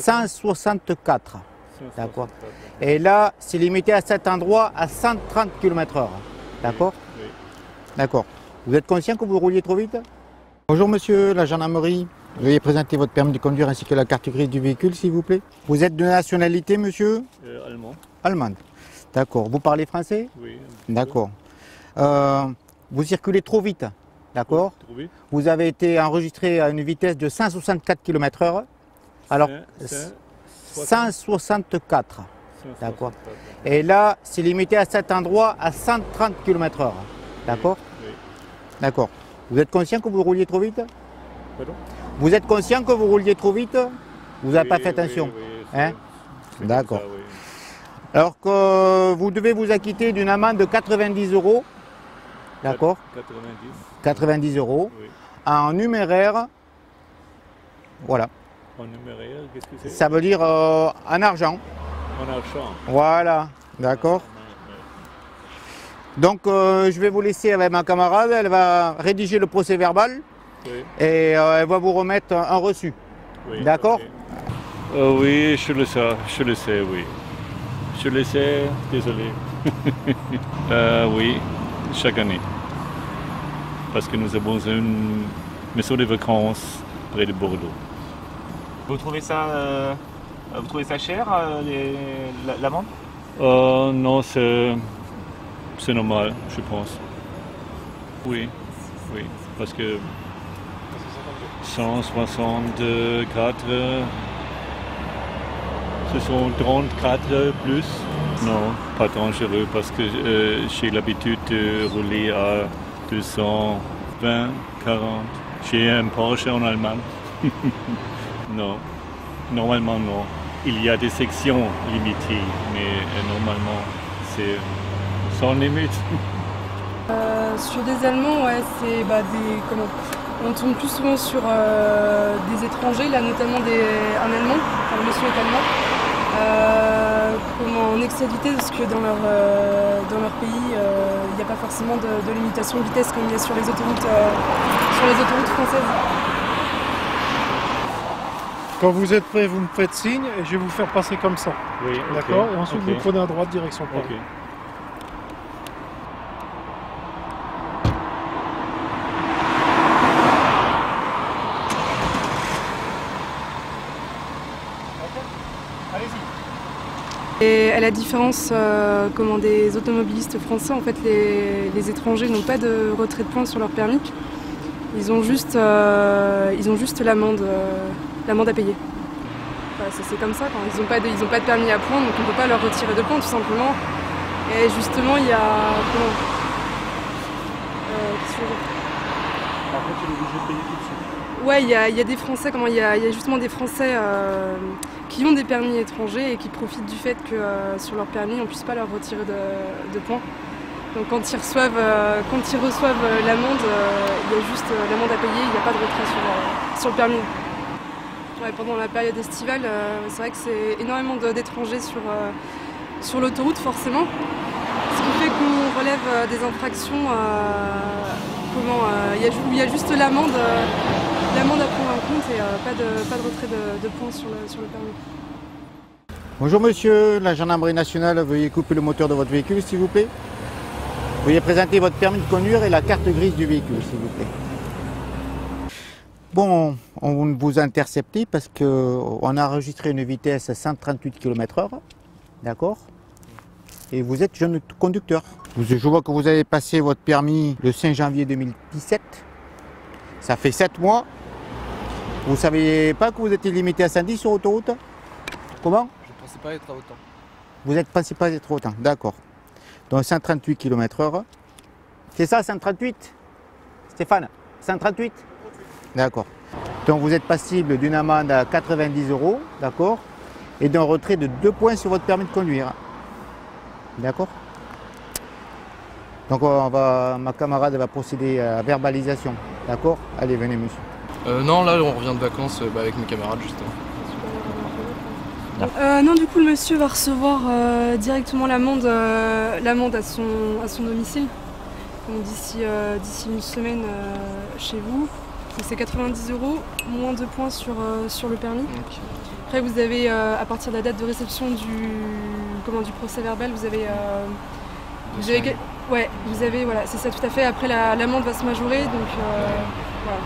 164. D'accord. Et là, c'est limité à cet endroit à 130 km/h. D'accord. Oui. D'accord. Vous êtes conscient que vous rouliez trop vite? Bonjour monsieur, la gendarmerie. Veuillez présenter votre permis de conduire ainsi que la carte grise du véhicule, s'il vous plaît. Vous êtes de nationalité, monsieur? Allemand. Allemande. D'accord. Vous parlez français? Oui. D'accord. Vous circulez trop vite. D'accord. Trop vite. Vous avez été enregistré à une vitesse de 164 km/h. Alors, 164. D'accord. Et là, c'est limité à cet endroit à 130 km/h. D'accord. Oui. D'accord. Vous êtes conscient que vous rouliez trop vite? Pardon? Vous êtes conscient que vous rouliez trop vite? Vous n'avez pas fait attention? Hein? D'accord. Oui. Alors que vous devez vous acquitter d'une amende de 90 €. D'accord. 90. 90 €. Oui. En numéraire. Voilà. En numéraire, qu'est-ce que c'est? Ça veut dire en argent. En argent. Voilà. D'accord. Oui. Donc je vais vous laisser avec ma camarade. Elle va rédiger le procès verbal. Oui. Et elle va vous remettre un reçu. Oui. D'accord. Ok. Oui, je le sais, oui. Je le sais, désolé. Oui, chaque année. Parce que nous avons une maison de vacances près de Bordeaux. Vous trouvez ça cher, l'amende? Non, c'est normal, je pense. Oui, parce que 164, ce sont 34 plus. Non, pas dangereux parce que j'ai l'habitude de rouler à 220, 40. J'ai un Porsche en Allemagne. Non, normalement non. Il y a des sections limitées, mais normalement c'est sans limite. Sur des Allemands, ouais, c'est on tombe plus souvent sur des étrangers, là notamment un Allemand, enfin, le monsieur est allemand, en excédité, parce que dans leur pays, il n'y a pas forcément de limitation de vitesse comme il y a sur les autoroutes françaises. Quand vous êtes prêt, vous me faites signe et je vais vous faire passer comme ça. Oui, d'accord. Et ensuite, ok. vous prenez à droite, direction Paris. Ok. Et à la différence des automobilistes français, en fait, les étrangers n'ont pas de retrait de points sur leur permis. Ils ont juste l'amende à payer. Enfin, c'est comme ça, ils n'ont pas de permis à points, donc on ne peut pas leur retirer de points tout simplement. Et justement, il y a... qu'est-ce que je veux dire ? En fait, il est obligé de payer tout de suite. Ouais, il y a des Français, il y a justement des Français qui ont des permis étrangers et qui profitent du fait que sur leur permis, on ne puisse pas leur retirer de points. Donc quand ils reçoivent l'amende, il y a juste l'amende à payer, il n'y a pas de retrait sur le permis. Ouais, pendant la période estivale, c'est vrai que c'est énormément d'étrangers sur l'autoroute forcément. Ce qui fait qu'on relève des infractions où il y a juste l'amende à prendre en compte et pas de retrait de points sur le permis. Bonjour monsieur, la gendarmerie nationale, veuillez couper le moteur de votre véhicule s'il vous plaît. Veuillez présenter votre permis de conduire et la carte grise du véhicule s'il vous plaît. Bon, on vous a intercepté parce qu'on a enregistré une vitesse à 138 km/h, d'accord? Et vous êtes jeune conducteur. Je vois que vous avez passé votre permis le 5 janvier 2017. Ça fait 7 mois. Vous ne saviez pas que vous étiez limité à 110 sur autoroute? Comment? Je ne pensais pas être à autant. Vous n'êtes pensé pas être autant, d'accord. Donc 138 km/h. C'est ça 138? Stéphane? 138? D'accord. Donc vous êtes passible d'une amende à 90 €, d'accord? Et d'un retrait de 2 points sur votre permis de conduire. D'accord? Donc ma camarade va procéder à la verbalisation. D'accord? Allez, venez monsieur. Non, là on revient de vacances avec mes camarades justement. Non, du coup le monsieur va recevoir directement l'amende à son domicile. Donc d'ici une semaine chez vous. Donc c'est 90 €, moins 2 points sur le permis. Okay. Après, vous avez, à partir de la date de réception du procès verbal, vous avez... ouais, vous avez, voilà, c'est ça tout à fait. Après, l'amende va se majorer, donc voilà.